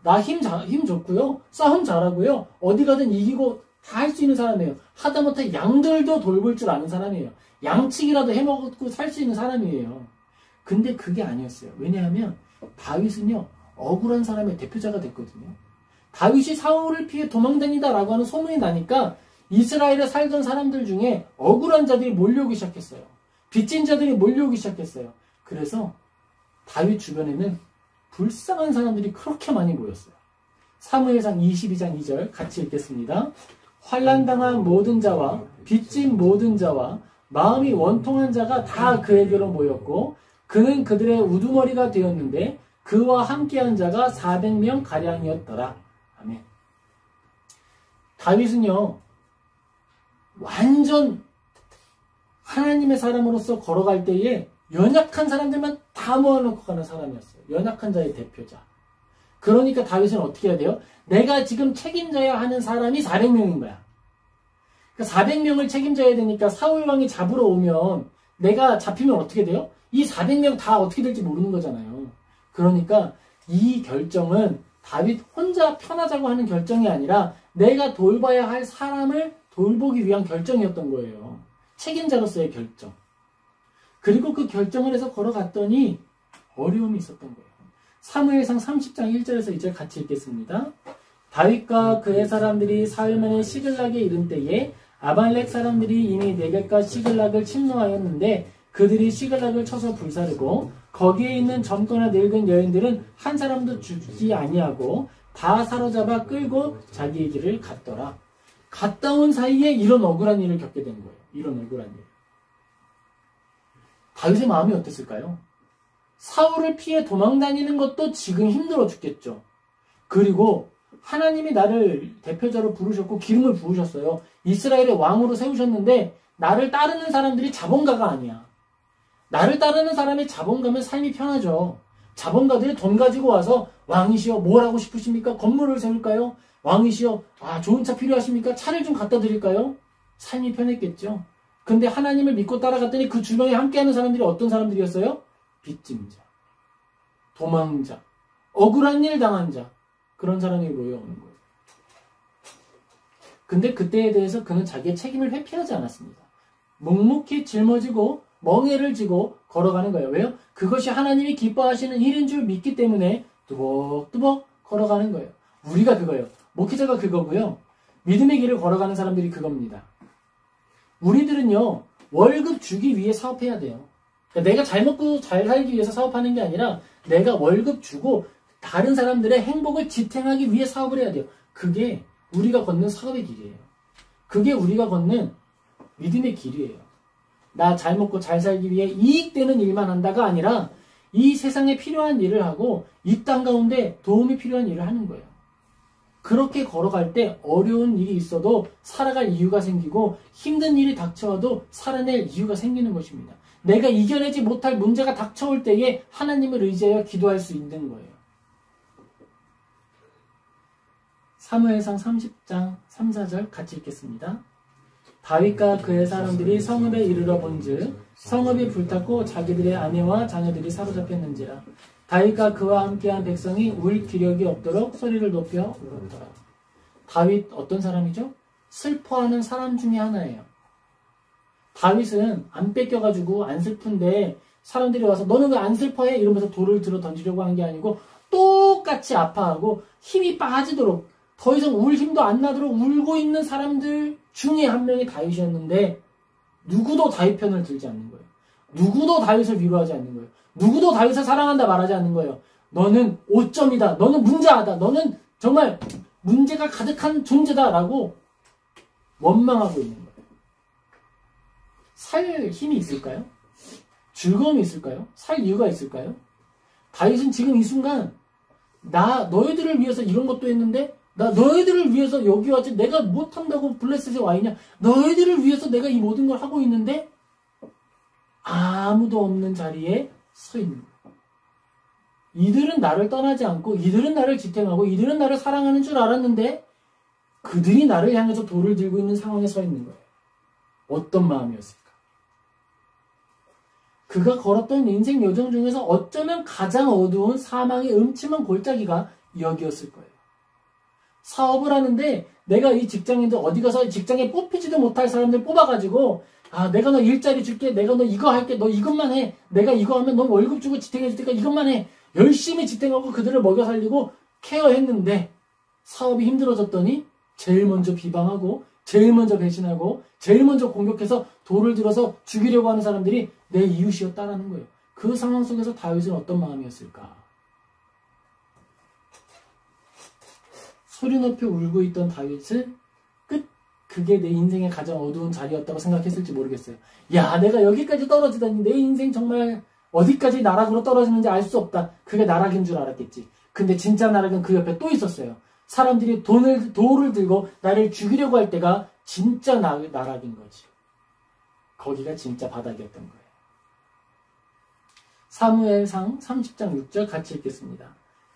나 힘 좋고요. 싸움 잘하고요. 어디 가든 이기고 다 할 수 있는 사람이에요. 하다못해 양들도 돌볼 줄 아는 사람이에요. 양치기라도 해먹고 살 수 있는 사람이에요. 근데 그게 아니었어요. 왜냐하면 다윗은요, 억울한 사람의 대표자가 됐거든요. 다윗이 사울을 피해 도망다니다라고 하는 소문이 나니까 이스라엘에 살던 사람들 중에 억울한 자들이 몰려오기 시작했어요. 빚진 자들이 몰려오기 시작했어요. 그래서 다윗 주변에는 불쌍한 사람들이 그렇게 많이 모였어요. 사무엘상 22장 2절 같이 읽겠습니다. 환난당한 모든 자와 빚진 모든 자와 마음이 원통한 자가 다 그에게로 모였고 그는 그들의 우두머리가 되었는데 그와 함께한 자가 400명 가량이었더라. 아멘. 다윗은요, 완전 하나님의 사람으로서 걸어갈 때에 연약한 사람들만 다 모아놓고 가는 사람이었어요. 연약한 자의 대표자. 그러니까 다윗은 어떻게 해야 돼요? 내가 지금 책임져야 하는 사람이 400명인 거야. 그러니까 400명을 책임져야 되니까 사울왕이 잡으러 오면 내가 잡히면 어떻게 돼요? 이 400명 다 어떻게 될지 모르는 거잖아요. 그러니까 이 결정은 다윗 혼자 편하자고 하는 결정이 아니라 내가 돌봐야 할 사람을 돌보기 위한 결정이었던 거예요. 책임자로서의 결정. 그리고 그 결정을 해서 걸어갔더니 어려움이 있었던 거예요. 사무엘상 30장 1절에서 2절 같이 읽겠습니다. 다윗과 그의 사람들이 사흘 만에 시글락에 이른 때에 아말렉 사람들이 이미 네겝과 시글락을 침노하였는데 그들이 시글락을 쳐서 불사르고 거기에 있는 젊거나 늙은 여인들은 한 사람도 죽지 아니하고 다 사로잡아 끌고 자기의 길을 갔더라. 갔다 온 사이에 이런 억울한 일을 겪게 된 거예요. 이런 억울한 일. 다윗의 마음이 어땠을까요? 사울을 피해 도망다니는 것도 지금 힘들어 죽겠죠. 그리고 하나님이 나를 대표자로 부르셨고 기름을 부으셨어요. 이스라엘의 왕으로 세우셨는데 나를 따르는 사람들이 자본가가 아니야. 나를 따르는 사람의 자본가면 삶이 편하죠. 자본가들이 돈 가지고 와서 왕이시여 뭘 하고 싶으십니까? 건물을 세울까요? 왕이시여 좋은 차 필요하십니까? 차를 좀 갖다 드릴까요? 삶이 편했겠죠. 근데 하나님을 믿고 따라갔더니 그 주변에 함께하는 사람들이 어떤 사람들이었어요? 빚진 자, 도망자, 억울한 일 당한 자, 그런 사람이 모여오는 거예요. 근데 그때에 대해서 그는 자기의 책임을 회피하지 않았습니다. 묵묵히 짊어지고 멍에를 지고 걸어가는 거예요. 왜요? 그것이 하나님이 기뻐하시는 일인 줄 믿기 때문에 뚜벅뚜벅 걸어가는 거예요. 우리가 그거예요. 목회자가 그거고요. 믿음의 길을 걸어가는 사람들이 그겁니다. 우리들은요, 월급 주기 위해 사업해야 돼요. 그러니까 내가 잘 먹고 잘 살기 위해서 사업하는 게 아니라 내가 월급 주고 다른 사람들의 행복을 지탱하기 위해 사업을 해야 돼요. 그게 우리가 걷는 사업의 길이에요. 그게 우리가 걷는 믿음의 길이에요. 나 잘 먹고 잘 살기 위해 이익되는 일만 한다가 아니라 이 세상에 필요한 일을 하고 이 땅 가운데 도움이 필요한 일을 하는 거예요. 그렇게 걸어갈 때 어려운 일이 있어도 살아갈 이유가 생기고 힘든 일이 닥쳐와도 살아낼 이유가 생기는 것입니다. 내가 이겨내지 못할 문제가 닥쳐올 때에 하나님을 의지하여 기도할 수 있는 거예요. 사무엘상 30장 3, 4절 같이 읽겠습니다. 다윗과 그의 사람들이 성읍에 이르러 본즉 성읍이 불탔고 자기들의 아내와 자녀들이 사로잡혔는지라. 다윗과 그와 함께한 백성이 울 기력이 없도록 소리를 높여 울었더라. 다윗 어떤 사람이죠? 슬퍼하는 사람 중에 하나예요. 다윗은 안 뺏겨가지고 안 슬픈데 사람들이 와서 너는 왜 안 슬퍼해? 이러면서 돌을 들어 던지려고 한 게 아니고 똑같이 아파하고 힘이 빠지도록 더 이상 울 힘도 안 나도록 울고 있는 사람들 중에 한 명이 다윗이었는데 누구도 다윗 편을 들지 않는 거예요. 누구도 다윗을 위로하지 않는 거예요. 누구도 다윗을 사랑한다 말하지 않는 거예요. 너는 오점이다. 너는 문제하다. 너는 정말 문제가 가득한 존재다라고 원망하고 있는 거예요. 살 힘이 있을까요? 즐거움이 있을까요? 살 이유가 있을까요? 다윗은 지금 이 순간 너희들을 위해서 이런 것도 했는데 나 너희들을 위해서 여기 왔지 내가 못한다고 블레셋에 와 있냐? 너희들을 위해서 내가 이 모든 걸 하고 있는데 아무도 없는 자리에 서 있는 거예요. 이들은 나를 떠나지 않고 이들은 나를 지탱하고 이들은 나를 사랑하는 줄 알았는데 그들이 나를 향해서 돌을 들고 있는 상황에 서 있는 거예요. 어떤 마음이었을까? 그가 걸었던 인생 여정 중에서 어쩌면 가장 어두운 사망의 음침한 골짜기가 여기였을 거예요. 사업을 하는데 내가 이 직장인들 어디 가서 직장에 뽑히지도 못할 사람들 뽑아가지고 내가 너 일자리 줄게. 내가 너 이거 할게. 너 이것만 해. 내가 이거 하면 너 월급 주고 지탱해 줄 테니까 이것만 해. 열심히 지탱하고 그들을 먹여 살리고 케어했는데 사업이 힘들어졌더니 제일 먼저 비방하고 제일 먼저 배신하고 제일 먼저 공격해서 돌을 들어서 죽이려고 하는 사람들이 내 이웃이었다라는 거예요. 그 상황 속에서 다윗은 어떤 마음이었을까? 소리 높여 울고 있던 다윗은 그게 내 인생의 가장 어두운 자리였다고 생각했을지 모르겠어요. 야, 내가 여기까지 떨어지다니 내 인생 정말 어디까지 나락으로 떨어지는지 알 수 없다. 그게 나락인 줄 알았겠지. 근데 진짜 나락은 그 옆에 또 있었어요. 사람들이 돌을 들고 나를 죽이려고 할 때가 진짜 나락인 거지. 거기가 진짜 바닥이었던 거예요. 사무엘상 30장 6절 같이 읽겠습니다.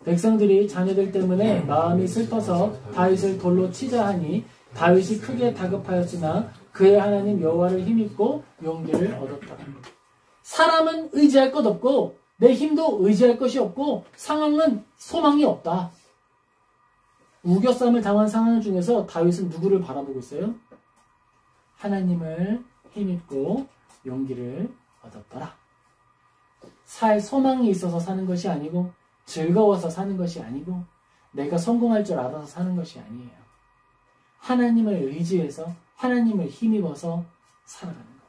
백성들이 자녀들 때문에 마음이 슬퍼서 다윗을 돌로 치자 하니 다윗이 크게 다급하였으나 그의 하나님 여호와를 힘입고 용기를 얻었다. 사람은 의지할 것 없고 내 힘도 의지할 것이 없고 상황은 소망이 없다. 우겨쌈을 당한 상황 중에서 다윗은 누구를 바라보고 있어요? 하나님을 힘입고 용기를 얻었더라. 살 소망이 있어서 사는 것이 아니고 즐거워서 사는 것이 아니고 내가 성공할 줄 알아서 사는 것이 아니에요. 하나님을 의지해서 하나님을 힘입어서 살아가는 거예요.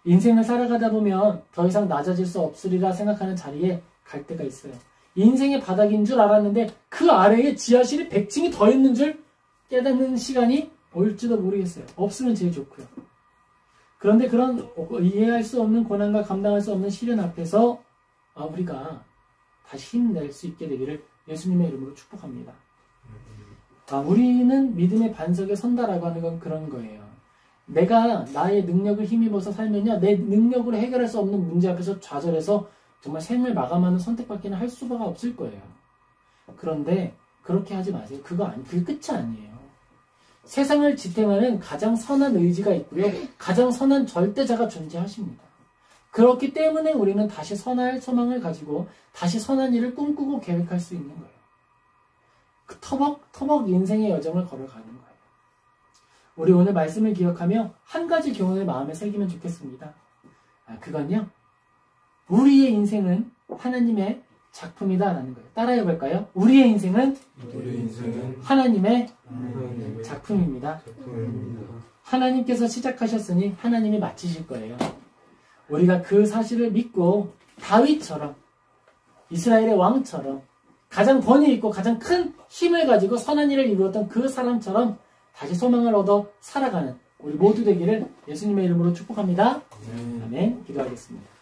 인생을 살아가다 보면 더 이상 낮아질 수 없으리라 생각하는 자리에 갈 때가 있어요. 인생의 바닥인 줄 알았는데 그 아래에 지하실이 100층이 더 있는 줄 깨닫는 시간이 올지도 모르겠어요. 없으면 제일 좋고요. 그런데 그런 이해할 수 없는 고난과 감당할 수 없는 시련 앞에서 우리가 다시 힘낼 수 있게 되기를 예수님의 이름으로 축복합니다. 우리는 믿음의 반석에 선다라고 하는 건 그런 거예요. 내가 나의 능력을 힘입어서 살면요, 내 능력으로 해결할 수 없는 문제 앞에서 좌절해서 정말 생을 마감하는 선택밖에는 할 수가 없을 거예요. 그런데 그렇게 하지 마세요. 그게 끝이 아니에요. 세상을 지탱하는 가장 선한 의지가 있고요, 가장 선한 절대자가 존재하십니다. 그렇기 때문에 우리는 다시 선할 소망을 가지고 다시 선한 일을 꿈꾸고 계획할 수 있는 거예요. 그 터벅터벅 인생의 여정을 걸어가는 거예요. 우리 오늘 말씀을 기억하며 한 가지 교훈을 마음에 새기면 좋겠습니다. 그건요, 우리의 인생은 하나님의 작품이다라는 거예요. 따라해 볼까요? 우리의 인생은 하나님의 작품입니다. 하나님께서 시작하셨으니 하나님이 마치실 거예요. 우리가 그 사실을 믿고 다윗처럼, 이스라엘의 왕처럼 가장 권위 있고 가장 큰 힘을 가지고 선한 일을 이루었던 그 사람처럼 다시 소망을 얻어 살아가는 우리 모두 되기를 예수님의 이름으로 축복합니다. 아멘. 기도하겠습니다.